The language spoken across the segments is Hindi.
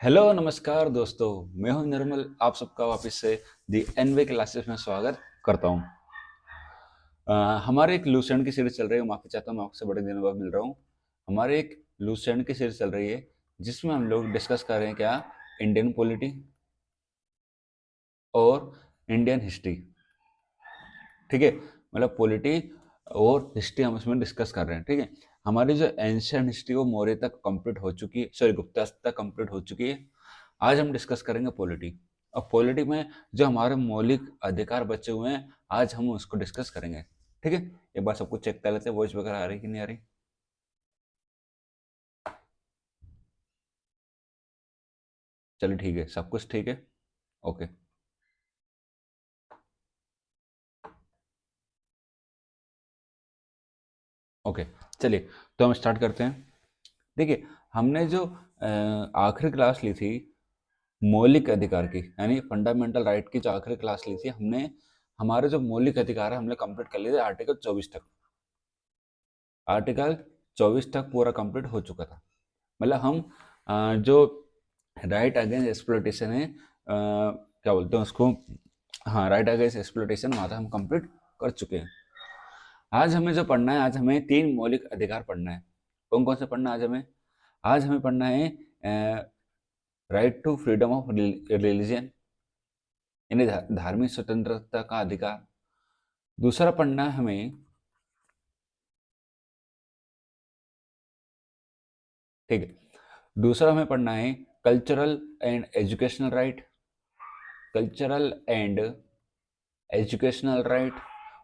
हेलो नमस्कार दोस्तों। मैं हूं निर्मल, आप सबका वापस से दी एनवे क्लासेस में स्वागत करता हूं। हमारे एक लूसेंट की सीरीज चल रही है। माफी चाहता हूं, मैं आपसे बड़े दिनों बाद मिल रहा हूं। हमारे एक लूसेंट की सीरीज चल रही है जिसमें हम लोग डिस्कस कर रहे हैं क्या, इंडियन पॉलिटी और इंडियन हिस्ट्री। ठीक है, मतलब पॉलिटी और हिस्ट्री हम इसमें डिस्कस कर रहे हैं। ठीक है, हमारी जो एंशियंट हिस्ट्री वो मौर्य तक कंप्लीट हो चुकी है, सॉरी गुप्ता तक कंप्लीट हो चुकी है। आज हम डिस्कस करेंगे पॉलिटी। अब पॉलिटी में जो हमारे मौलिक अधिकार बचे हुए हैं, आज हम उसको डिस्कस करेंगे। ठीक है, एक बार सब कुछ चेक कर लेते हैं, वॉइस वगैरह आ रही कि नहीं आ रही। चलिए ठीक है, सब कुछ ठीक है। ओके ओके, चलिए तो हम स्टार्ट करते हैं। देखिए, हमने जो आखिरी क्लास ली थी मौलिक अधिकार की, यानी फंडामेंटल राइट की, जो आखिरी क्लास ली थी हमने, हमारे जो मौलिक अधिकार है हमने कंप्लीट कर लिए थे आर्टिकल 24 तक। आर्टिकल 24 तक पूरा कंप्लीट हो चुका था। मतलब हम जो राइट अगेंस्ट एक्सप्लोइटेशन है, क्या बोलते हैं उसको, हाँ राइट अगेंस्ट एक्सप्लोइटेशन, वहाँ तक हम कंप्लीट कर चुके हैं। आज हमें जो पढ़ना है, आज हमें 3 मौलिक अधिकार पढ़ना है। कौन कौन से पढ़ना है आज हमें? आज हमें पढ़ना है right to freedom of religion, यानी धार्मिक स्वतंत्रता का अधिकार। दूसरा पढ़ना है हमें, ठीक है, दूसरा हमें पढ़ना है cultural and educational right, cultural and educational right.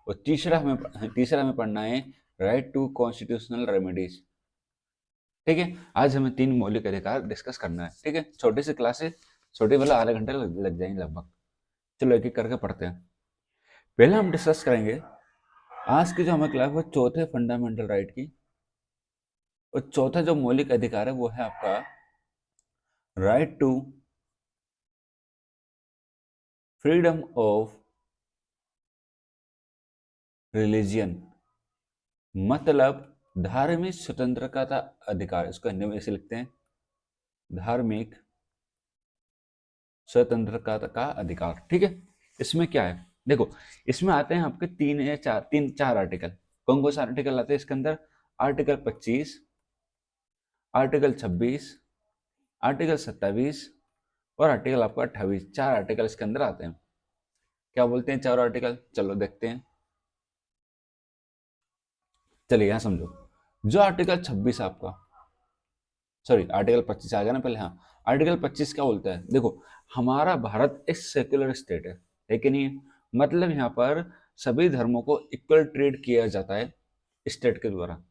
और तीसरा हमें पढ़ना है राइट टू कॉन्स्टिट्यूशनल रेमेडीज। ठीक है, आज हमें 3 मौलिक अधिकार डिस्कस करना है। ठीक है, छोटी सी क्लास है, छोटी वाला आधे घंटे लग जाएंगे लगभग। चलो एक एक करके पढ़ते हैं। पहले हम डिस्कस करेंगे आज की जो हमें क्लास वो चौथे फंडामेंटल राइट की। और चौथा जो मौलिक अधिकार है वो है आपका right to freedom of religion, मतलब धार्मिक स्वतंत्रता का अधिकार। इसको हिंदी में ऐसे लिखते हैं, धार्मिक स्वतंत्रता का अधिकार। ठीक है, इसमें क्या है देखो, इसमें आते हैं आपके 3 या 4 आर्टिकल। कौन कौन से आर्टिकल आते हैं इसके अंदर? आर्टिकल 25, आर्टिकल 26, आर्टिकल 27 और आर्टिकल आपका 28। 4 आर्टिकल इसके अंदर आते हैं। क्या बोलते हैं 4 आर्टिकल, चलो देखते हैं। चलिए यहाँ समझो, जो आर्टिकल 26 आपका, सॉरी आर्टिकल 25 आ गया ना पहले, हाँ। आर्टिकल 25 क्या बोलता है देखो, हमारा भारत एक सेक्युलर स्टेट है कि नहीं है? मतलब यहाँ पर सभी धर्मों को इक्वल ट्रीट किया जाता है स्टेट के द्वारा,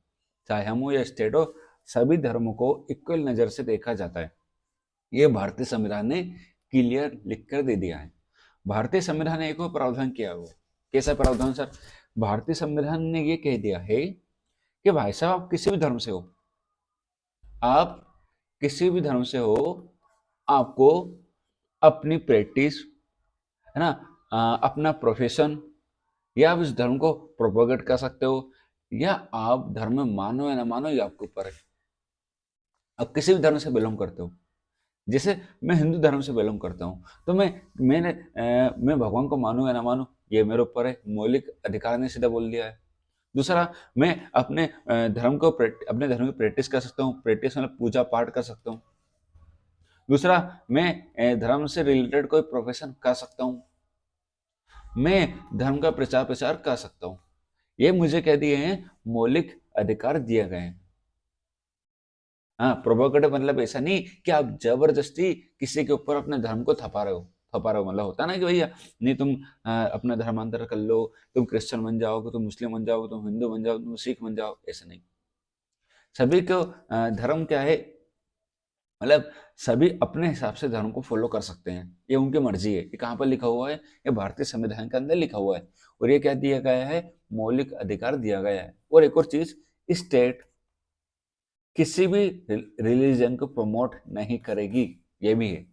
चाहे हम हो या स्टेट हो, सभी धर्मों को इक्वल नज़र से देखा जाता है। ये भारतीय संविधान ने क्लियर लिख कर दे दिया है। भारतीय संविधान ने एक और प्रावधान किया हुआ है। कैसा प्रावधान सर? भारतीय संविधान ने ये कह दिया है कि भाई साहब आप किसी भी धर्म से हो, आप किसी भी धर्म से हो, आपको अपनी प्रैक्टिस, है ना, अपना प्रोफेशन, या आप इस धर्म को प्रोपोगेट कर सकते हो, या आप धर्म में मानो या ना मानो ये आपके ऊपर है। आप किसी भी धर्म से बिलोंग करते हो, जैसे मैं हिंदू धर्म से बिलोंग करता हूँ, तो मैं भगवान को मानूं या ना मानूं ये मेरे ऊपर है, मौलिक अधिकार ने सीधा बोल दिया है। दूसरा, मैं अपने धर्म की प्रैक्टिस कर सकता हूँ, प्रैक्टिस मतलब पूजा पाठ कर सकता हूँ। दूसरा, मैं धर्म से रिलेटेड कोई प्रोफेशन कर सकता हूँ, मैं धर्म का प्रचार प्रसार कर सकता हूँ। ये मुझे कह दिए हैं मौलिक अधिकार दिए गए हैं। हाँ, प्रोवोकेटिव मतलब ऐसा नहीं कि आप जबरदस्ती किसी के ऊपर अपने धर्म को थपा रहे हो, मतलब होता ना कि भैया नहीं तुम अपना धर्मांतर कर लो, तुम क्रिश्चियन बन जाओगे, तुम मुस्लिम बन जाओगे, तुम हिंदू बन जाओगे, तुम सिख बन जाओ, ऐसा नहीं। सभी को धर्म क्या है, मतलब सभी अपने हिसाब से धर्म को फॉलो कर सकते हैं, ये उनकी मर्जी है। ये कहाँ पर लिखा हुआ है? ये भारतीय संविधान के अंदर लिखा हुआ है। और ये क्या दिया गया है? मौलिक अधिकार दिया गया है। और एक और चीज, स्टेट किसी भी रिलीजन को प्रमोट नहीं करेगी, ये भी है।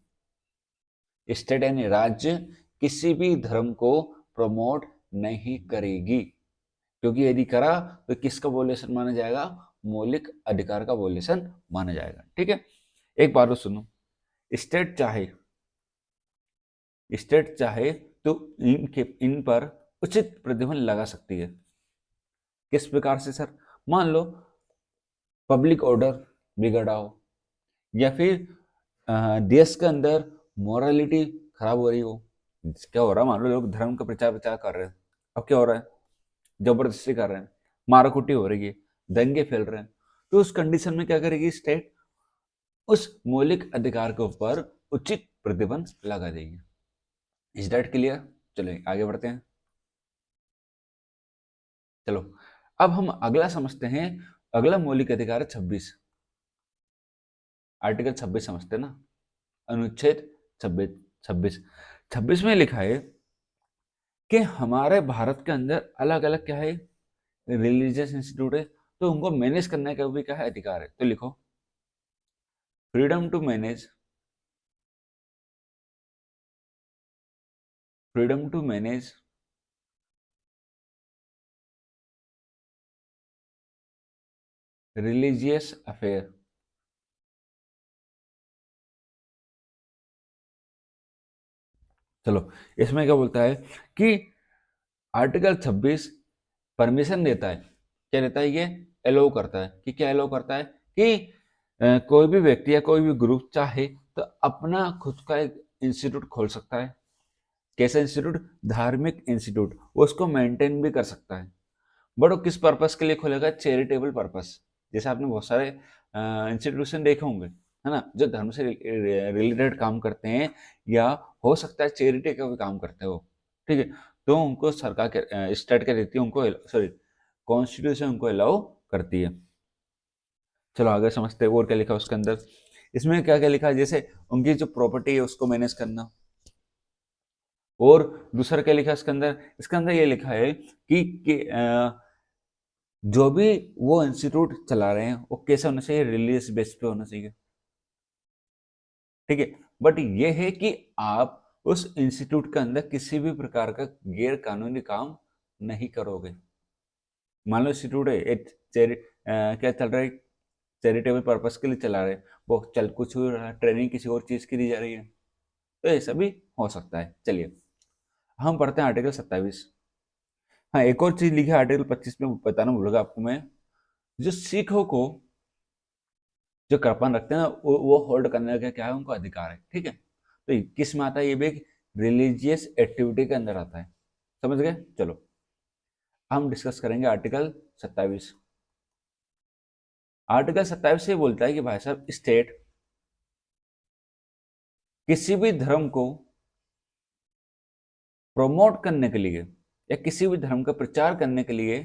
स्टेट यानी राज्य किसी भी धर्म को प्रमोट नहीं करेगी, क्योंकि यदि करा तो किसका वोलेशन माना जाएगा? मौलिक अधिकार का वोलेशन माना जाएगा। ठीक है, एक बात और सुनो, स्टेट चाहे तो इन पर उचित प्रतिबंध लगा सकती है। किस प्रकार से सर? मान लो पब्लिक ऑर्डर बिगड़ा हो, या फिर देश के अंदर मोरालिटी खराब हो रही हो। क्या हो रहा है? मान लो लोग धर्म का प्रचार प्रचार कर रहे हैं, अब क्या हो रहा है? जबरदस्ती कर रहे हैं, माराकुटी हो रही है, दंगे फैल रहे हैं। तो उस कंडीशन में क्या करेगी स्टेट? उस मौलिक अधिकार के ऊपर उचित प्रतिबंध लगा देगी। Is that clear? चलो आगे बढ़ते हैं। चलो अब हम अगला समझते हैं। अगला मौलिक अधिकार है 26, आर्टिकल 26 समझते हैं ना, अनुच्छेद 26। 26 में लिखा है कि हमारे भारत के अंदर अलग अलग क्या है, रिलीजियस इंस्टीट्यूट है, तो उनको मैनेज करने का भी क्या है, अधिकार है। तो लिखो freedom to manage, freedom to manage religious affair. चलो इसमें क्या बोलता है कि आर्टिकल 26 परमिशन देता है, क्या देता है? ये अलाउ करता है कि क्या अलाउ करता है कि कोई भी व्यक्ति या कोई भी ग्रुप चाहे तो अपना खुद का एक इंस्टीट्यूट खोल सकता है। कैसा इंस्टीट्यूट? धार्मिक इंस्टीट्यूट। उसको मेंटेन भी कर सकता है, बट वो किस पर्पस के लिए खोलेगा? Charitable purpose. जैसे आपने बहुत सारे इंस्टीट्यूशन देखे होंगे, है ना, जो धर्म से रिलेटेड काम करते हैं, या हो सकता है चैरिटी का भी काम करते हो, ठीक है, तो उनको सरकार के स्टेट क्या देती है, उनको सॉरी कॉन्स्टिट्यूशन उनको अलाउ करती है। चलो आगे समझते हैं और क्या लिखा है उसके अंदर। इसमें क्या क्या लिखा है? जैसे उनकी जो प्रॉपर्टी है उसको मैनेज करना, और दूसरा क्या लिखा है इसके अंदर? इसके अंदर ये लिखा है कि जो भी वो इंस्टीट्यूट चला रहे हैं वो कैसे होना चाहिए? रिलीजियस बेस पे होना चाहिए, ठीक है। बट ये है कि आप उस इंस्टीट्यूट के अंदर किसी भी प्रकार का गैर कानूनी काम नहीं करोगे। मान लो इंस्टीट्यूट है एक क्या चल रहा है, चैरिटेबल पर्पस के लिए चला रहे हैं, वो चल कुछ हो रहा है, ट्रेनिंग किसी और चीज की दी जा रही है, तो ऐसा भी हो सकता है। चलिए हम पढ़ते हैं आर्टिकल 27। हाँ एक और चीज लिखी है आर्टिकल 25 में, बताना भूलगा आपको मैं। जो सिखों को जो कृपान रखते हैं ना, वो होल्ड करने का क्या है, उनको अधिकार है, ठीक है। तो किस में आता है? ये भी रिलीजियस एक्टिविटी के अंदर आता है। समझ गए? चलो हम डिस्कस करेंगे आर्टिकल 27। आर्टिकल 27 से बोलता है कि भाई साहब स्टेट किसी भी धर्म को प्रमोट करने के लिए या किसी भी धर्म का प्रचार करने के लिए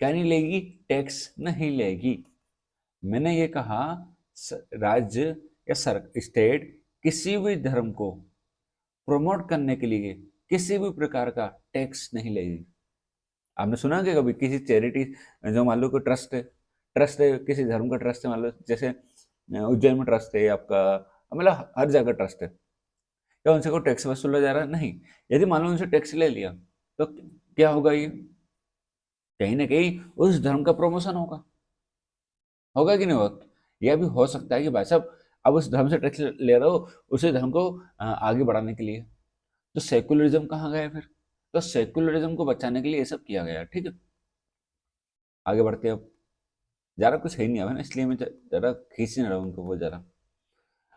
क्या नहीं लेगी? टैक्स नहीं लेगी। मैंने ये कहा राज्य या स्टेट किसी भी धर्म को प्रमोट करने के लिए किसी भी प्रकार का टैक्स नहीं लेगी। आपने सुना कि कभी किसी चैरिटी, जो मान लो कोई ट्रस्ट है किसी धर्म का, ट्रस्ट है मान लो, जैसे उज्जैन में ट्रस्ट है आपका, मतलब हर जगह ट्रस्ट है, क्या उनसे कोई टैक्स वसूला जा रहा है? नहीं। यदि मान लो उनसे टैक्स ले लिया तो क्या होगा? ये कहीं ना कहीं उस धर्म का प्रमोशन होगा, होगा कि नहीं होगा? यह भी हो सकता है कि भाई साहब अब उस धर्म से टैक्स ले रहे हो उसी धर्म को आगे बढ़ाने के लिए। तो सेकुलरिज्म कहाँ गया फिर? तो सेकुलरिज्म को बचाने के लिए ये सब किया गया, ठीक है। आगे बढ़ते हैं अब। ज़्यादा कुछ है नहीं अब, है ना, इसलिए मैं ज़्यादा खींच नहीं रहा हूँ उनको, वो ज़रा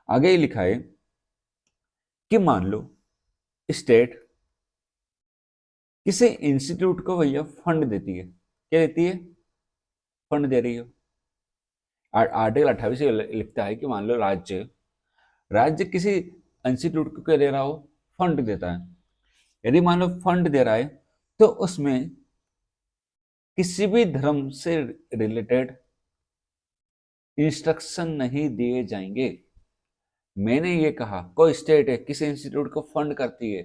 आगे ही लिखा है कि मान लो स्टेट किसी इंस्टीट्यूट को भैया फंड देती है, क्या देती है? फंड दे रही हो। आर्टिकल 28 लिखता है कि मान लो राज्य किसी इंस्टीट्यूट को क्या दे रहा हो? फंड देता है। यदि मान लो फंड दे रहा है तो उसमें किसी भी धर्म से रिलेटेड इंस्ट्रक्शन नहीं दिए जाएंगे। मैंने ये कहा कोई स्टेट है किसी इंस्टीट्यूट को फंड करती है,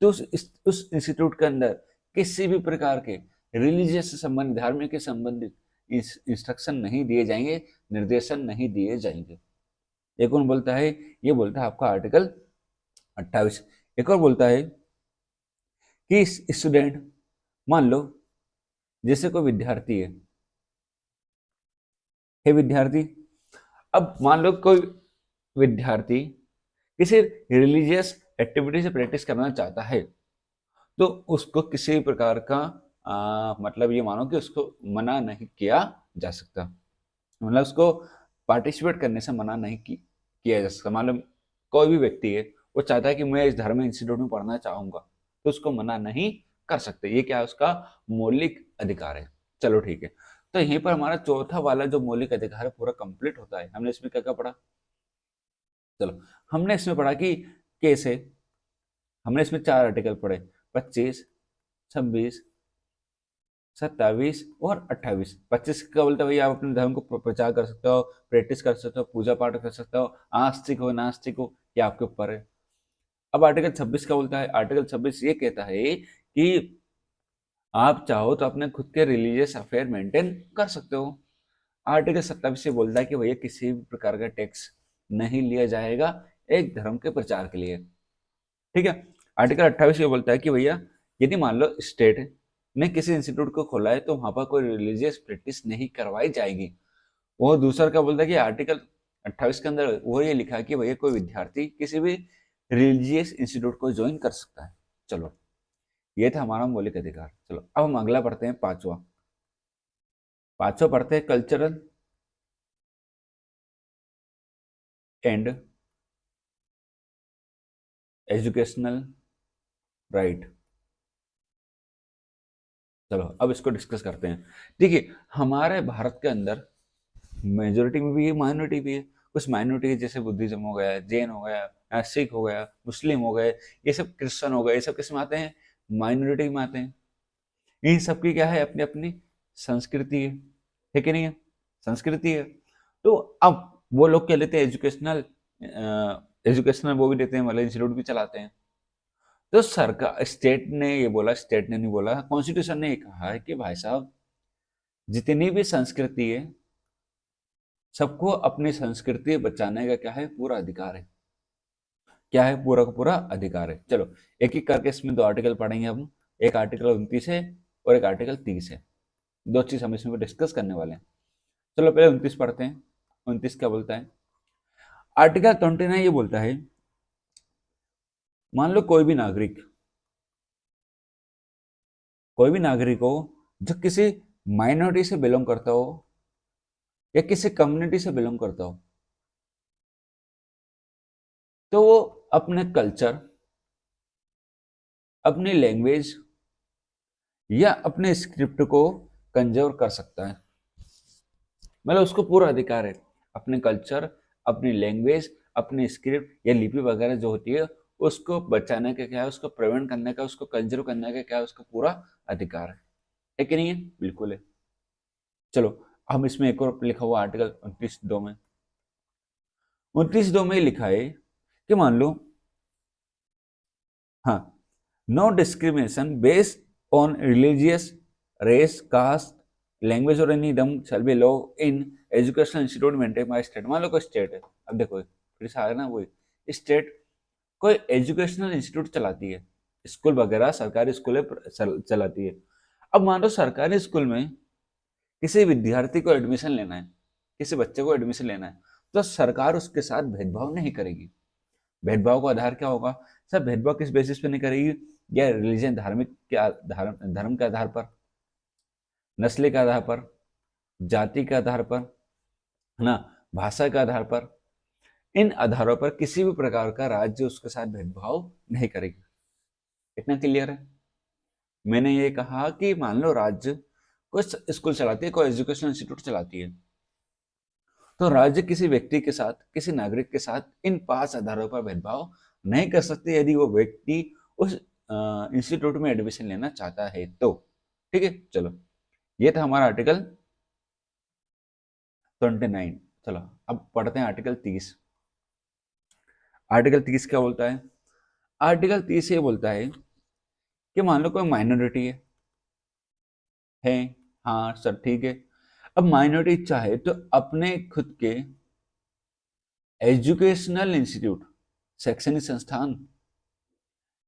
तो उस इंस्टीट्यूट के अंदर किसी भी प्रकार के रिलीजियस से संबंधित, धार्मिक के संबंधित इंस्ट्रक्शन नहीं दिए जाएंगे, निर्देशन नहीं दिए जाएंगे। एक और बोलता है, ये बोलता है आपका आर्टिकल 28। एक और बोलता है कि स्टूडेंट, मान लो जैसे कोई विद्यार्थी है, हे विद्यार्थी, अब मान लो कोई विद्यार्थी किसी रिलीजियस एक्टिविटी से प्रैक्टिस करना चाहता है, तो उसको किसी भी प्रकार का मतलब ये मानो कि उसको मना नहीं किया जा सकता, मतलब उसको पार्टिसिपेट करने से मना नहीं किया जा सकता। मान लो कोई भी व्यक्ति है, वो चाहता है कि मैं इस धर्म इंस्टीट्यूट में पढ़ना चाहूंगा, तो उसको मना नहीं कर सकते। ये क्या है, उसका मौलिक अधिकार है। चलो ठीक है, तो यहीं पर हमारा चौथा वाला जो मौलिक अधिकार है पूरा कंप्लीट होता है। हमने इसमें क्या क्या पढ़ा? चलो, हमने इसमें पढ़ा कि कैसे, हमने इसमें 4 आर्टिकल पढ़े, 25, 26, 27 और 28। 25 का बोलते हैं भैया आप अपने धर्म को प्रचार कर सकते हो, प्रैक्टिस कर सकते हो, पूजा पाठ कर सकते हो, आस्तिक हो नास्तिक हो, ये आपके ऊपर है। अब आर्टिकल 26 का बोलता है, आर्टिकल 26 ये कहता है कि आप चाहो तो अपने खुद के रिलीजियस अफेयर मेंटेन कर सकते हो। आर्टिकल 27 ये बोलता है कि भैया किसी भी प्रकार का टैक्स नहीं लिया जाएगा एक धर्म के प्रचार के लिए, ठीक है। आर्टिकल 28 ये बोलता है कि भैया यदि मान लो स्टेट ने किसी इंस्टीट्यूट को खोला है तो वहां पर कोई रिलीजियस प्रैक्टिस नहीं करवाई जाएगी। वो दूसरा क्या बोलता है कि आर्टिकल 28 के अंदर वो ये लिखा है कि भैया कोई विद्यार्थी किसी भी रिलीजियस इंस्टीट्यूट को ज्वाइन कर सकता है। चलो, ये था हमारा मौलिक अधिकार। चलो अब हम अगला पढ़ते हैं, पांचवा। पांचवा पढ़ते हैं कल्चरल एंड एजुकेशनल राइट। चलो अब इसको डिस्कस करते हैं। देखिए, हमारे भारत के अंदर मेजोरिटी में भी है, माइनॉरिटी भी है। कुछ माइनॉरिटी जैसे बुद्धिज्म हो गया, जैन हो गया, सिख हो गया, मुस्लिम हो गए, ये सब क्रिश्चियन हो गए, ये सब किस में आते हैं? माइनॉरिटी में आते हैं। इन सब की क्या है, अपनी अपनी संस्कृति है कि नहीं है? संस्कृति है। तो अब वो लोग क्या लेते हैं, एजुकेशनल एजुकेशनल वो भी देते हैं, मतलब इंस्टीट्यूट भी चलाते हैं। तो सरकार, स्टेट ने ये बोला, स्टेट ने नहीं बोला, कॉन्स्टिट्यूशन ने ये कहा है कि भाई साहब जितनी भी संस्कृति है, सबको अपनी संस्कृति बचाने का क्या है, पूरा अधिकार है। क्या है? पूरा का पूरा अधिकार है। चलो एक एक करके इसमें 2 आर्टिकल पढ़ेंगे हम। एक आर्टिकल 29 है और एक आर्टिकल 30 है। 2 चीज हम इसमें डिस्कस करने वाले हैं। चलो पहले 29 पढ़ते हैं। 29 क्या बोलता है? आर्टिकल 29 ये बोलता है, मान लो कोई भी नागरिक हो जो किसी माइनॉरिटी से बिलोंग करता हो या किसी कम्युनिटी से बिलोंग करता हो, तो वो अपने कल्चर, अपनी लैंग्वेज या अपने स्क्रिप्ट को कंजर्व कर सकता है। मतलब उसको पूरा अधिकार है अपने कल्चर, अपनी लैंग्वेज, अपनी स्क्रिप्ट या लिपि वगैरह जो होती है उसको बचाने का क्या है, उसको प्रिवेंट करने का, उसको कंजर्व करने का क्या है, उसको पूरा अधिकार है कि नहीं है? बिल्कुल है। चलो हम इसमें एक और लिखा हुआ आर्टिकल 29(2) में, 29(2) में लिखा है कि मान लो, हाँ, no discrimination based on religious, race, caste, language और एनी दम shall be law in educational institute maintain by state. मान लो कोई स्टेट है, अब देखो फिर से आ रहा है ना वही, स्टेट कोई एजुकेशनल इंस्टीट्यूट चलाती है, स्कूल वगैरह सरकारी स्कूल चलाती है। अब मान लो सरकारी स्कूल में किसी विद्यार्थी को एडमिशन लेना है, किसी बच्चे को एडमिशन लेना है, तो सरकार उसके साथ भेदभाव नहीं करेगी। भेदभाव का आधार क्या होगा? सर भेदभाव किस बेसिस पे नहीं करेगी? या रिलीजन, धार्मिक के धर्म के आधार पर, नस्ल के आधार पर, जाति के आधार पर, है ना, भाषा के आधार पर, इन आधारों पर किसी भी प्रकार का राज्य उसके साथ भेदभाव नहीं करेगी। इतना क्लियर है? मैंने ये कहा कि मान लो राज्य कोई स्कूल चलाती है, कोई एजुकेशन इंस्टीट्यूट चलाती है, तो राज्य किसी व्यक्ति के साथ, किसी नागरिक के साथ इन 5 आधारों पर भेदभाव नहीं कर सकते यदि वो व्यक्ति उस इंस्टीट्यूट में एडमिशन लेना चाहता है तो। ठीक है, चलो ये था हमारा आर्टिकल 29। चलो अब पढ़ते हैं आर्टिकल 30। आर्टिकल 30 क्या बोलता है? आर्टिकल 30 ये बोलता है कि मान लो कोई माइनॉरिटी है, हाँ सर ठीक है। अब माइनॉरिटी चाहे तो अपने खुद के एजुकेशनल इंस्टीट्यूट, शैक्षणिक संस्थान,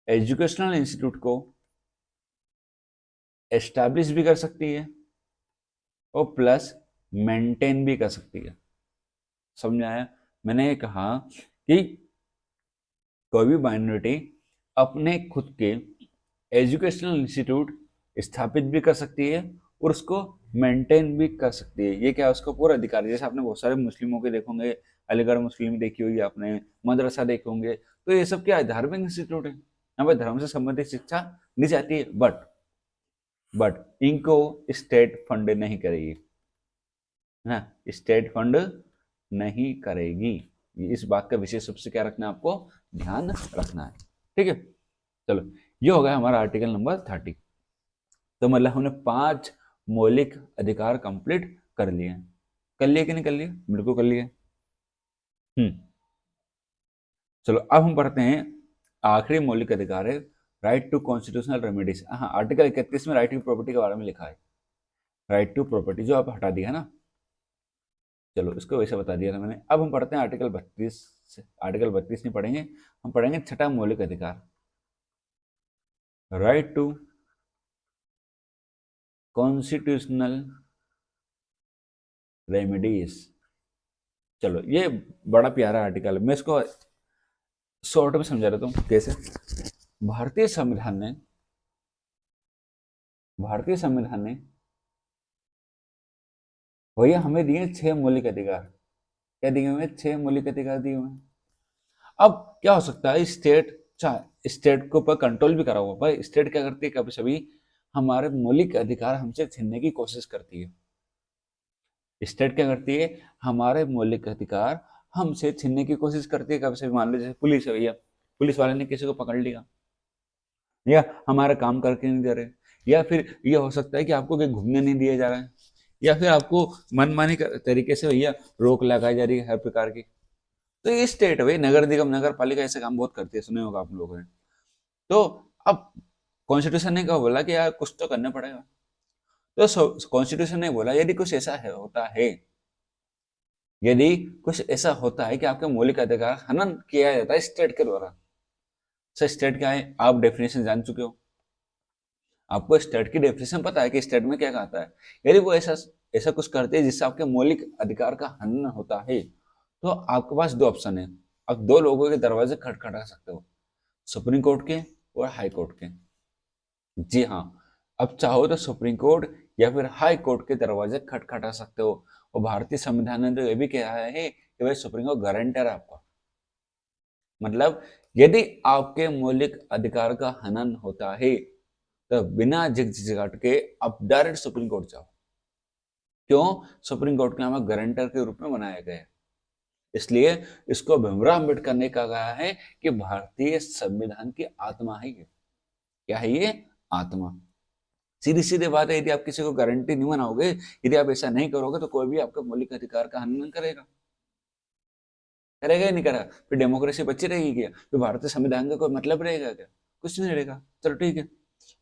एजुकेशनल इंस्टीट्यूट को एस्टैब्लिश भी कर सकती है और प्लस मेंटेन भी कर सकती है। समझ में आया? मैंने ये कहा कि कोई भी माइनॉरिटी अपने खुद के एजुकेशनल इंस्टीट्यूट स्थापित भी कर सकती है और उसको मेंटेन भी कर सकती है। ये क्या है, उसका पूरा अधिकार है। जैसे आपने बहुत सारे मुस्लिमों के देखोगे, अलीगढ़ मुस्लिम देखी होगी आपने, मदरसा देखे होंगे, तो ये सब क्या है, धार्मिक इंस्टीट्यूट है, यहाँ पर धर्म से संबंधित शिक्षा दी जाती है। बट इनको स्टेट फंड नहीं करेगी, है ना, स्टेट फंड नहीं करेगी। इस बात का विशेष रूप से क्या रखना है, आपको ध्यान रखना है। ठीक है, चलो, ये हो गया हमारा आर्टिकल नंबर 30। तो मतलब हमने 5 मौलिक अधिकार कंप्लीट कर लिए। कर लिए कि नहीं कर लिए? बिल्कुल कर लिए। चलो, अब हम पढ़ते हैं आखिरी मौलिक अधिकार है राइट टू कॉन्स्टिट्यूशनल रेमेडीज। हाँ, आर्टिकल 31 में राइट टू प्रॉपर्टी के बारे में लिखा है, राइट टू प्रॉपर्टी, जो आप हटा दिया है ना। चलो, इसको वैसे बता दिया था मैंने। अब हम पढ़ते हैं आर्टिकल 32 से। आर्टिकल 32 नहीं पढ़ेंगे, हम पढ़ेंगे छठा मौलिक अधिकार, राइट टू कॉन्स्टिट्यूशनल रेमेडीज। चलो, ये बड़ा प्यारा आर्टिकल है, मैं इसको शॉर्ट में समझा देता हूँ कैसे। भारतीय संविधान ने भारतीय संविधान ने भैया हमें दिए 6 मौलिक अधिकार। क्या दिए हुए? 6 मौलिक अधिकार दिए हुए हैं। अब क्या हो सकता है, स्टेट को पर कंट्रोल भी करा हुआ। भाई स्टेट क्या करती है, कभी सभी हमारे मौलिक अधिकार हमसे छीनने की कोशिश करती है। स्टेट क्या करती है, हमारे मौलिक अधिकार हमसे छीनने की कोशिश करती है कभी सभी। मान लो जैसे पुलिस है भैया, पुलिस वाले ने किसी को पकड़ लिया, या हमारा काम करके नहीं दे रहे, या फिर ये हो सकता है कि आपको कहीं घूमने नहीं दिया जा रहा है, या फिर आपको मनमानी तरीके से भैया रोक लगाई जा रही है हर प्रकार की। तो ये स्टेट है भाई, नगर निगम नगर पालिका ऐसे काम बहुत करती है, सुने होगा आप लोगों ने। तो अब कॉन्स्टिट्यूशन ने क्या बोला कि यार कुछ तो करना पड़ेगा। तो कॉन्स्टिट्यूशन ने बोला यदि कुछ ऐसा है होता है, यदि कुछ ऐसा होता है कि आपके मौलिक अधिकार हनन किया जाता है स्टेट के द्वारा। सर स्टेट क्या है, आप डेफिनेशन जान चुके हो, आपको स्टेट की डेफिनेशन पता है कि स्टेट में क्या कहता है। यदि वो ऐसा ऐसा कुछ करते हैं जिससे आपके मौलिक अधिकार का हनन होता है, तो आपके पास 2 ऑप्शन है। आप 2 लोगों के दरवाजे खटखटा सकते हो, सुप्रीम कोर्ट के और हाई कोर्ट के। जी हाँ, अब चाहो तो सुप्रीम कोर्ट या फिर हाई कोर्ट के दरवाजे खटखटा सकते हो। और भारतीय संविधान ने तो ये भी कहा है कि भाई सुप्रीम कोर्ट गारंटर है आपका। मतलब यदि आपके मौलिक अधिकार का हनन होता है, तो बिना झिझक के आप डायरेक्ट सुप्रीम कोर्ट जाओ। क्यों? सुप्रीम कोर्ट के नाम गारंटर के रूप में बनाया गया है। इसलिए इसको भीमराव अम्बेडकर ने कहा है कि भारतीय संविधान की आत्मा है ये। क्या है ये? आत्मा। सीधी सीधी बात है, यदि आप किसी को गारंटी नहीं बनाओगे, यदि आप ऐसा नहीं करोगे, तो कोई भी आपके मौलिक अधिकार का हनन करेगा, करेगा ही नहीं करेगा। फिर डेमोक्रेसी बची रहेगी क्या? फिर भारतीय संविधान का कोई मतलब रहेगा क्या? कुछ नहीं रहेगा। चलो ठीक है,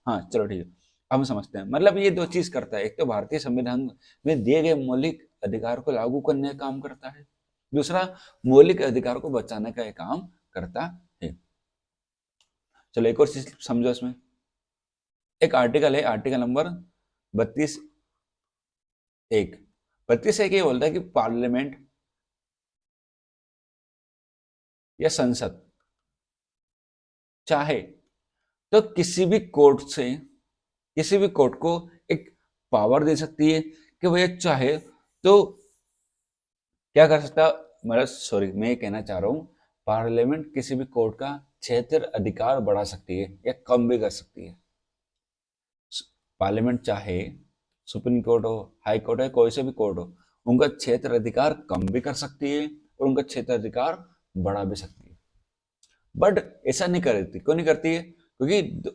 हाँ चलो ठीक है, अब हम समझते हैं। मतलब ये 2 चीज करता है, एक तो भारतीय संविधान में दिए गए मौलिक अधिकार को लागू करने का काम करता है, दूसरा मौलिक अधिकार को बचाने का एक काम करता है। चलो एक और चीज समझो इसमें। एक आर्टिकल है, आर्टिकल नंबर 32(1). 32(1) ये बोलता है कि पार्लियामेंट या संसद चाहे तो किसी भी कोर्ट को एक पावर दे सकती है कि वह चाहे तो क्या कर सकता है। मतलब सॉरी, मैं ये कहना चाह रहा हूँ, पार्लियामेंट किसी भी कोर्ट का क्षेत्र अधिकार बढ़ा सकती है या कम भी कर सकती है। पार्लियामेंट चाहे सुप्रीम कोर्ट हो, हाई कोर्ट है, कोई से भी कोर्ट हो, उनका क्षेत्र अधिकार कम भी कर सकती है और उनका क्षेत्र अधिकार बढ़ा भी सकती है। बट ऐसा नहीं करती। क्यों नहीं करती है? क्योंकि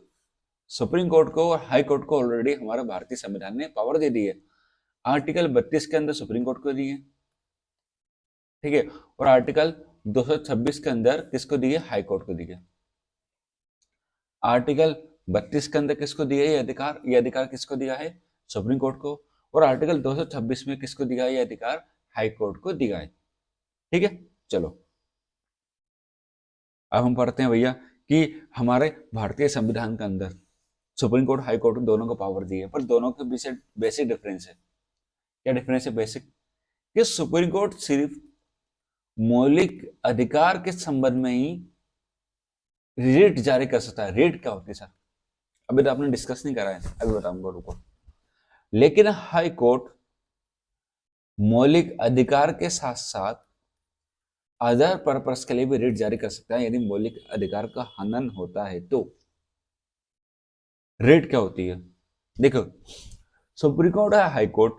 सुप्रीम कोर्ट को और हाई कोर्ट को ऑलरेडी हमारे भारतीय संविधान ने पावर दे दी है। आर्टिकल 32 के अंदर सुप्रीम कोर्ट को दी है, ठीक है, और आर्टिकल 226 के अंदर किसको दी है? हाई कोर्ट को दी है। आर्टिकल 32 के अंदर किसको दिया है ये अधिकार? ये अधिकार किसको दिया है? सुप्रीम कोर्ट को। और आर्टिकल 226 में किसको दिया है ये अधिकार? हाई कोर्ट को दिया है। ठीक है, चलो अब हम पढ़ते हैं भैया कि हमारे भारतीय संविधान के अंदर सुप्रीम कोर्ट हाई कोर्ट दोनों को पावर दी है, पर दोनों के बीच बेसिक डिफरेंस है। क्या डिफरेंस है बेसिक? कि सुप्रीम कोर्ट सिर्फ मौलिक अधिकार के संबंध में ही रिट जारी कर सकता है। रिट क्या होती है सर? अभी तो आपने डिस्कस नहीं करा है, अभी बताऊंगा, रुको। लेकिन हाई कोर्ट मौलिक अधिकार के साथ साथ अदर पर्पस के लिए भी रिट जारी कर सकता है। यदि मौलिक अधिकार का हनन होता है तो रिट क्या होती है? देखो, सुप्रीम कोर्ट है हाई कोर्ट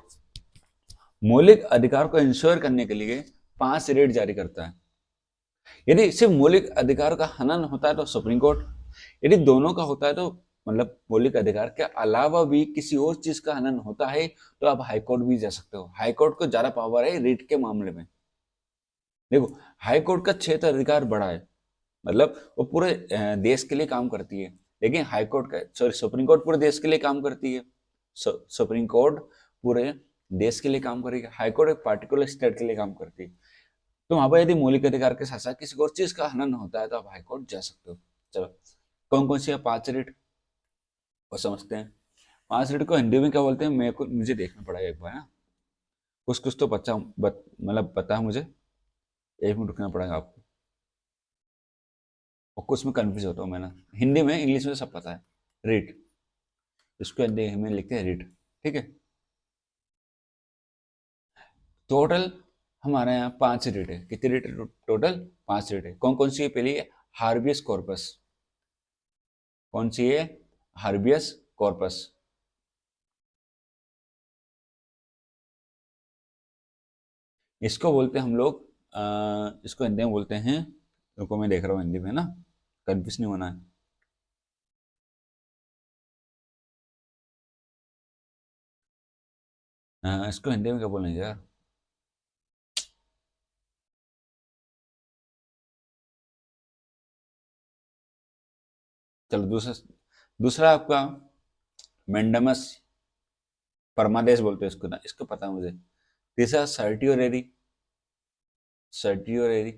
मौलिक अधिकार को इंश्योर करने के लिए 5 रिट जारी करता है। यदि सिर्फ मौलिक अधिकार का हनन होता है तो सुप्रीम कोर्ट, यदि दोनों का होता है तो मतलब मौलिक अधिकार के अलावा भी किसी और चीज का हनन होता है तो आप हाई कोर्ट भी जा सकते हो। हाई कोर्ट को ज्यादा पावर है रिट के मामले में। देखो, हाई कोर्ट का क्षेत्र अधिकार बड़ा है, मतलब वो पूरे देश के लिए काम करती है। लेकिन हाई कोर्ट का, सॉरी, सुप्रीम कोर्ट पूरे देश के लिए काम करती है। सुप्रीम कोर्ट पूरे देश के लिए काम करेगी, हाई कोर्ट एक पार्टिकुलर स्टेट के लिए काम करती है। तो वहां पर यदि मौलिक अधिकार के साथ साथ किसी और चीज का हनन होता है तो आप हाई कोर्ट जा सकते हो। चलो, कौन कौन सी है 5 रिट वो समझते हैं। 5 रिट को हिंदी में क्या बोलते हैं मेरे को, मुझे देखना पड़ेगा एक बार ना। कुछ कुछ तो बच्चा मतलब पता है मुझे, 1 मिनट रुकना पड़ेगा आपको। और कुछ में कंफ्यूज होता हूँ मैं ना, हिंदी में इंग्लिश में सब पता है। रिट, इसको हिंदी में लिखते हैं रिट, ठीक है। टोटल हमारे यहाँ 5 रिट है। कितनी रिट है टोटल? 5 रिट है। कौन कौन सी है? पहली है हार्बियस कॉर्पस। कौन सी है? हार्बियस कॉर्पस। इसको बोलते हैं हम लोग, इसको हिंदी में बोलते हैं, रुको मैं देख रहा हूँ हिंदी में ना, कंफ्यूज नहीं होना है। इसको हिंदी में क्या बोलेंगे यार? चलो, दूसरा दूसरा आपका मेंडमस परमादेश बोलते हैं इसको ना, इसको पता है मुझे। तीसरा सर्टियोरेरी, सर्टियोरेरी।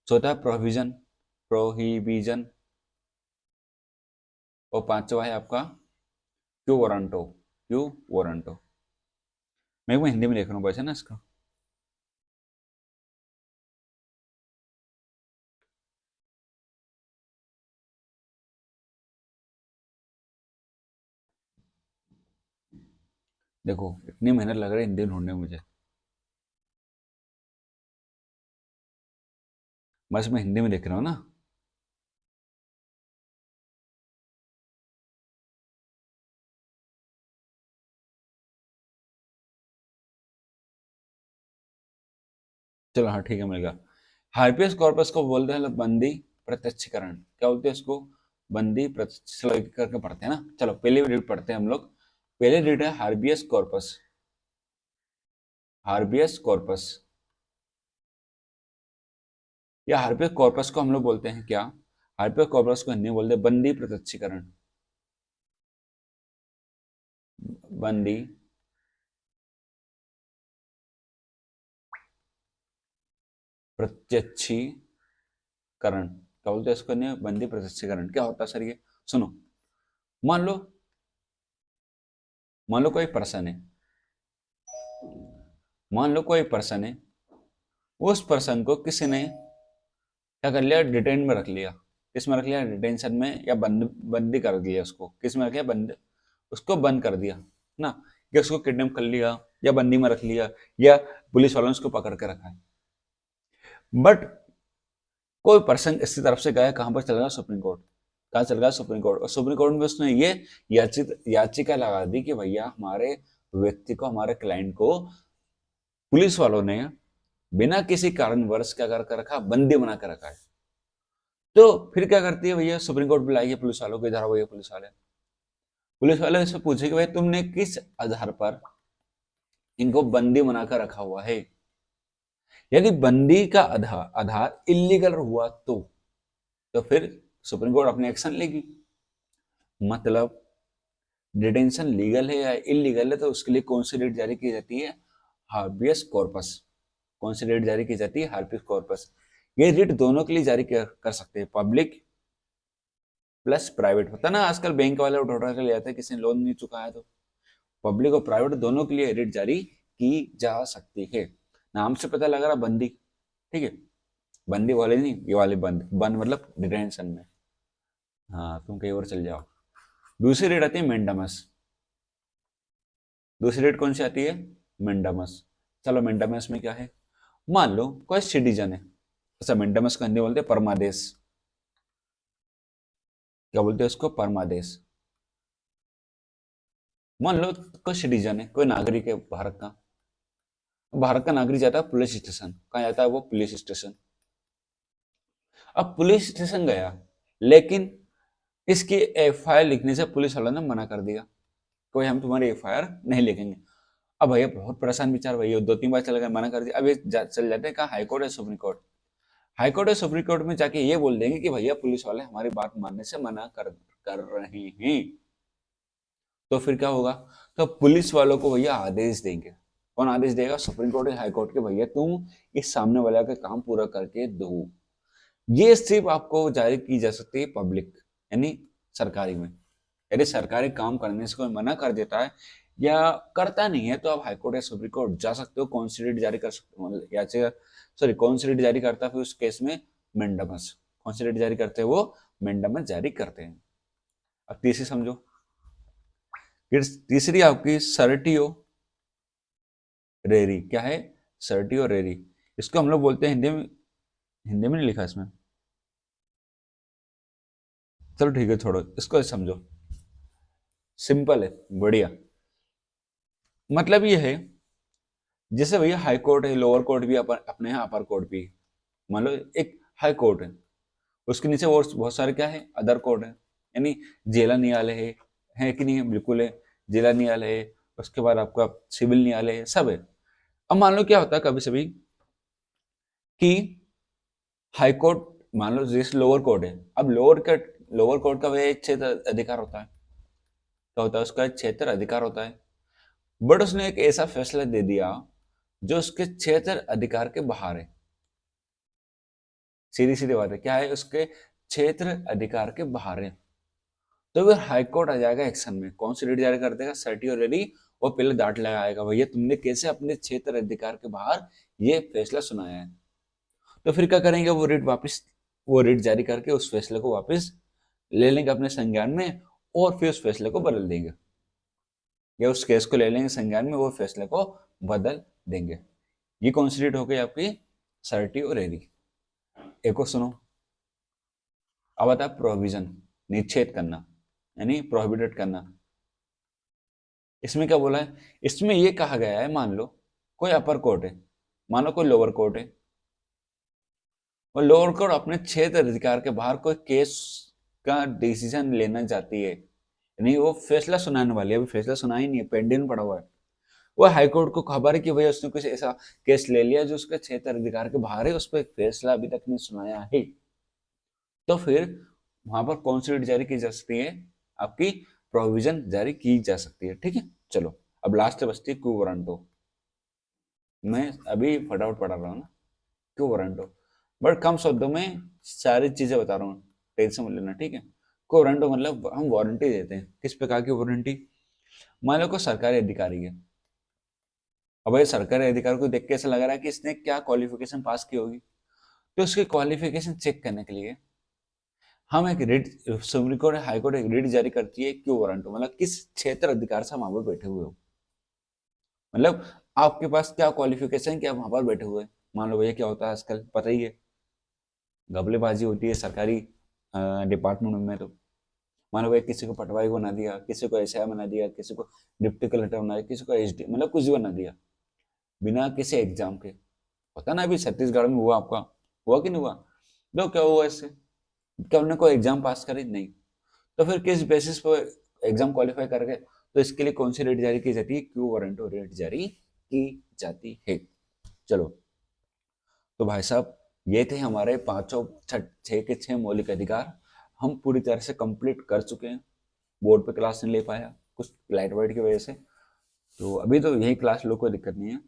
चौथा प्रोविजन, प्रोहिबिजन। और पांचवा है आपका क्यू वारंटो, क्यू वारंटो। मैं वो हिंदी में देख रहा हूँ बस, है ना इसका। देखो, इतनी मेहनत लग रही है हिंदी ढूंढने में मुझे, बस मैं हिंदी में देख रहा हूँ ना। चलो हाँ, ठीक है, मिल गया। हार्पियस कॉर्पस को बोलते हैं बंदी प्रत्यक्षीकरण। क्या बोलते हैं इसको? बंदी प्रत्यक्ष, चलो एक करके पढ़ते हैं ना। चलो, पहले रीड पढ़ते हैं हम लोग। पहले रीड है हार्बियस कॉर्पस। हार्बियस कॉर्पस या हार्पियस कॉर्पस को हम लोग बोलते हैं क्या? हार्पियस कॉर्पस को हिंदी में बोलते हैं बंदी प्रत्यक्षीकरण। बंदी प्रत्यक्षीकरण, क्या बोलते हैं इसको? नहीं, बंदी प्रत्यक्षीकरण क्या होता है सर ये? सुनो, मान लो, मान लो कोई पर्सन है, मान लो कोई पर्सन है, उस पर्सन को किसी ने क्या कर लिया? डिटेन में रख लिया। किस में रख लिया? डिटेंशन में, या बंद, बंदी कर दिया उसको। किस में रख लिया? बंद, उसको बंद कर दिया ना, या उसको किडनैप कर लिया, या बंदी में रख लिया, या पुलिस वालों ने उसको पकड़ के रखा है। बट कोई पर्सन इसकी तरफ से गया, कहां पर चल गया? Supreme court. कहाँ चल गया? Supreme court. और सुप्रीम कोर्ट में उसने ये याचिका लगा दी कि भैया हमारे व्यक्ति को, हमारे क्लाइंट को पुलिस वालों ने बिना किसी कारणवश क्या कर रखा? बंदी बना कर रखा है। तो फिर क्या करती है भैया? सुप्रीम कोर्ट बुलाइए पुलिस वालों को, इधर आओ भैया पुलिस वाले। पुलिस वाले से पूछे कि भाई तुमने किस आधार पर इनको बंदी बनाकर रखा हुआ है? यदि बंदी का आधार इलीगल हुआ तो फिर सुप्रीम कोर्ट अपने एक्शन लेगी। मतलब डिटेंशन लीगल है या इलीगल है तो उसके लिए कौन सी रेट जारी की जाती है? हार्बियस कॉर्पस। कौन सी रेट जारी की जाती है? हार्बियस कॉर्पस। ये रेट दोनों के लिए जारी कर सकते हैं, पब्लिक प्लस प्राइवेट। होता ना आजकल बैंक वाले उठा के ले जाते हैं, किसी ने लोन नहीं चुकाया तो पब्लिक और प्राइवेट दोनों के लिए रेट जारी की जा सकती है। नाम से पता लग रहा बंदी, ठीक है। बंदी वाले नहीं, ये वाले बंद, बंद मतलब डिटेंशन में। हाँ, तुम कहीं और चल जाओ। दूसरी रेट आती है मेंडामस। दूसरी रेट कौन सी आती है? मेंडामस। चलो मेंडामस में क्या है, मान लो कोई सिटीजन है। अच्छा, मेंडामस को हिंदी बोलते हैं परमादेश। क्या बोलते हैं उसको? परमादेश। मान लो कोई सिटीजन है, कोई नागरिक है भारत का। भारत का नागरिक जाता है पुलिस स्टेशन। कहाँ जाता है वो? Police station. अब पुलिस स्टेशन गया, लेकिन इसकी एफआईआर लिखने से पुलिस वालों ने मना कर दिया, कोई हम तुम्हारी एफआईआर नहीं लिखेंगे। अब भैया बहुत परेशान विचार, भैया 2-3 बार चल गए, मना कर दिया। अब ये चल जाते हैं कहाँ? हाई कोर्ट या सुप्रीम कोर्ट। हाई कोर्ट या सुप्रीम कोर्ट में जाके ये बोल देंगे कि भैया पुलिस वाले हमारी बात मानने से मना कर रहे हैं। तो फिर क्या होगा? तो पुलिस वालों को भैया आदेश देंगे। कौन आदेश देगा? सुप्रीम कोर्ट या हाई कोर्ट के, भैया तुम इस सामने वाले का काम पूरा करके दो। ये सिर्फ आपको जारी की जा सकती है पब्लिक, यानी सरकारी में। यदि सरकारी काम करने से कोई मना कर देता है या करता नहीं है, तो आप हाईकोर्ट या सुप्रीम कोर्ट जा सकते हो, कॉन्सिडर जारी कर सकते हो, मतलब याचिका, सॉरी, कॉन्सिडर जारी करता है, फिर उस केस में मेंडामस, कॉन्सिडर जारी करते हैं वो, मेंडामस जारी करते हैं। अब तीसरी समझो। फिर तीसरी आपकी सर्टियो रेरी। क्या है? सर्टियो रेरी। इसको हम लोग बोलते हैं हिंदी में, हिंदी में नहीं लिखा इसमें, चलो ठीक है छोड़ो इसको, समझो, सिंपल है, बढ़िया। मतलब ये है, जैसे भैया हाई कोर्ट है, लोअर कोर्ट भी अपने यहाँ अपर कोर्ट भी। मान लो एक हाई कोर्ट है, उसके नीचे और बहुत सारे क्या है? अदर कोर्ट है, यानी जिला न्यायालय है कि नहीं है? बिल्कुल है, जिला न्यायालय है। उसके बाद आपका सिविल न्यायालय है, सब है। अब मान लो क्या होता है कभी सभी कि हाई कोर्ट, मान लो जैसे लोअर कोर्ट है, अब लोअर कोर्ट का वह क्षेत्र अधिकार होता है। क्या होता है? उसका एक क्षेत्र अधिकार होता है। बट उसने एक ऐसा फैसला दे दिया जो उसके क्षेत्र अधिकार के बाहर है। सीधी सीधी बात है, क्या है? उसके क्षेत्र अधिकार के बाहर है। तो फिर हाईकोर्ट आ जाएगा एक्शन में। कौन सी रेडी जारी कर देगा? सर्टियोरेरी। वो पहले डांट लगाएगा, भैया तुमने कैसे अपने क्षेत्र अधिकार के बाहर ये फैसला सुनाया है। तो फिर क्या करेंगे? वो रिट जारी करके उस फैसले को वापस ले लेंगे अपने संज्ञान में, और फिर उस फैसले को बदल देंगे, या उस केस को ले लेंगे संज्ञान में, वो फैसले को बदल देंगे। ये कौन सी रिट हो गई आपकी? सर्टियोरेरी। एक और सुनो। अब आता है प्रोविजन, निषेध करना, यानी प्रोहिबिटेड करना। इसमें क्या बोला है? इसमें ये कहा गया है, मान लो कोई अपर कोर्ट है, मान लो कोई लोअर कोर्ट है, और लोअर कोर्ट अपने क्षेत्र अधिकार के बाहर कोई केस का डिसीजन लेना चाहती है, नहीं वो फैसला सुनाने वाली है, अभी फैसला सुना ही नहीं है, पेंडिंग पड़ा हुआ है। वो हाई कोर्ट को खबर है कि भैया उसने कुछ ऐसा केस ले लिया जो उसके क्षेत्र अधिकार के बाहर है, उस पर फैसला अभी तक नहीं सुनाया है। तो फिर वहां पर कौन सी रिट जारी की जा सकती है? आपकी प्रोविजन जारी की जा सकती है। ठीक है, चलो अब लास्ट बचती है क्यू वारंटो। मैं अभी फटाफट पढ़ा रहा हूँ ना, क्यू वारंटो, बट कम शब्दों में सारी चीजें बता रहा हूँ, टेंशन मत लेना, ठीक है। क्यू वारंटो मतलब हम वारंटी देते हैं। किस प्रकार की वारंटी? मान लो कोई सरकारी अधिकारी है। अब भाई सरकारी अधिकारी को देख के ऐसा लग रहा है कि इसने क्या क्वालिफिकेशन पास की होगी, तो उसकी क्वालिफिकेशन चेक करने के लिए हम एक writ, supreme court high court एक रिट जारी करती है क्यू वारंट, मतलब किस क्षेत्र अधिकार से हम वहां पर बैठे हुए हो, मतलब आपके पास क्या क्वालिफिकेशन है कि आप वहां पर बैठे हुए हैं। मान लो भैया क्या होता है आजकल पता ही है, घपलेबाजी होती है सरकारी डिपार्टमेंट में। तो मान लो भैया किसी को पटवारी बना दिया, किसी को एसआई बना दिया, किसी को डिप्टी कलेक्टर बना दिया, किसी को एसडी, मतलब कुछ भी बना दिया बिना किसी एग्जाम के। पता ना अभी छत्तीसगढ़ में हुआ आपका, हुआ कि नहीं हुआ? तो क्या हुआ इससे? क्या उन्होंने कोई एग्जाम पास करी? नहीं। तो फिर किस बेसिस पर एग्जाम क्वालिफाई कर गए? तो इसके लिए कौन सी रेट जारी की जाती है? क्यू वारंटो रेट जारी की जाती है। चलो, तो भाई साहब ये थे हमारे पांचों, छह के छह मौलिक अधिकार, हम पूरी तरह से कंप्लीट कर चुके हैं। बोर्ड पे क्लास नहीं ले पाया कुछ लाइट वाइट की वजह से, तो अभी तो यही क्लास लोग को दिक्कत नहीं है।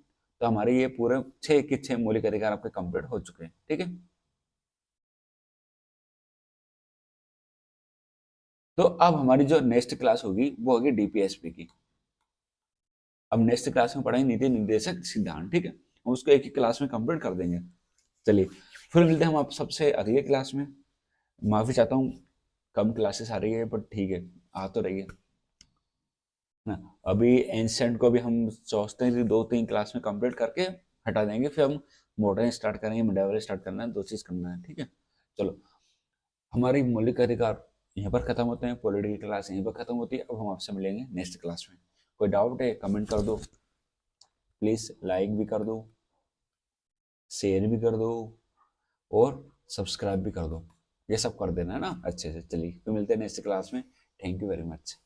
तो हमारे ये पूरे छह के छह मौलिक अधिकार आपके कंप्लीट हो चुके हैं, ठीक है। तो अब हमारी जो नेक्स्ट क्लास होगी वो होगी डीपीएसपी की। अब नेक्स्ट क्लास में पढ़ाएंगे नीति निर्देशक सिद्धांत, ठीक है, हम उसको एक ही क्लास में कंप्लीट कर देंगे। चलिए, फिर मिलते हैं हम आप सबसे अगले क्लास में। माफ़ी चाहता हूँ, कम क्लासेस आ रही है, बट ठीक है, आ तो रही है ना। अभी एंशंट को भी हम सोचते हैं कि 2-3 क्लास में कंप्लीट करके हटा देंगे, फिर हम मॉडर्न स्टार्ट करेंगे, मिडावल स्टार्ट करना है, 2 चीज़ करना है, ठीक है। चलो, हमारी मौलिक अधिकार यहाँ पर खत्म होते हैं, पॉलिटिकल क्लास यहीं पर खत्म होती है। अब हम आपसे मिलेंगे नेक्स्ट क्लास में। कोई डाउट है कमेंट कर दो, प्लीज़ लाइक भी कर दो, शेयर भी कर दो, और सब्सक्राइब भी कर दो। ये सब कर देना है ना अच्छे से। चलिए, तो मिलते हैं नेक्स्ट क्लास में। Thank you very much.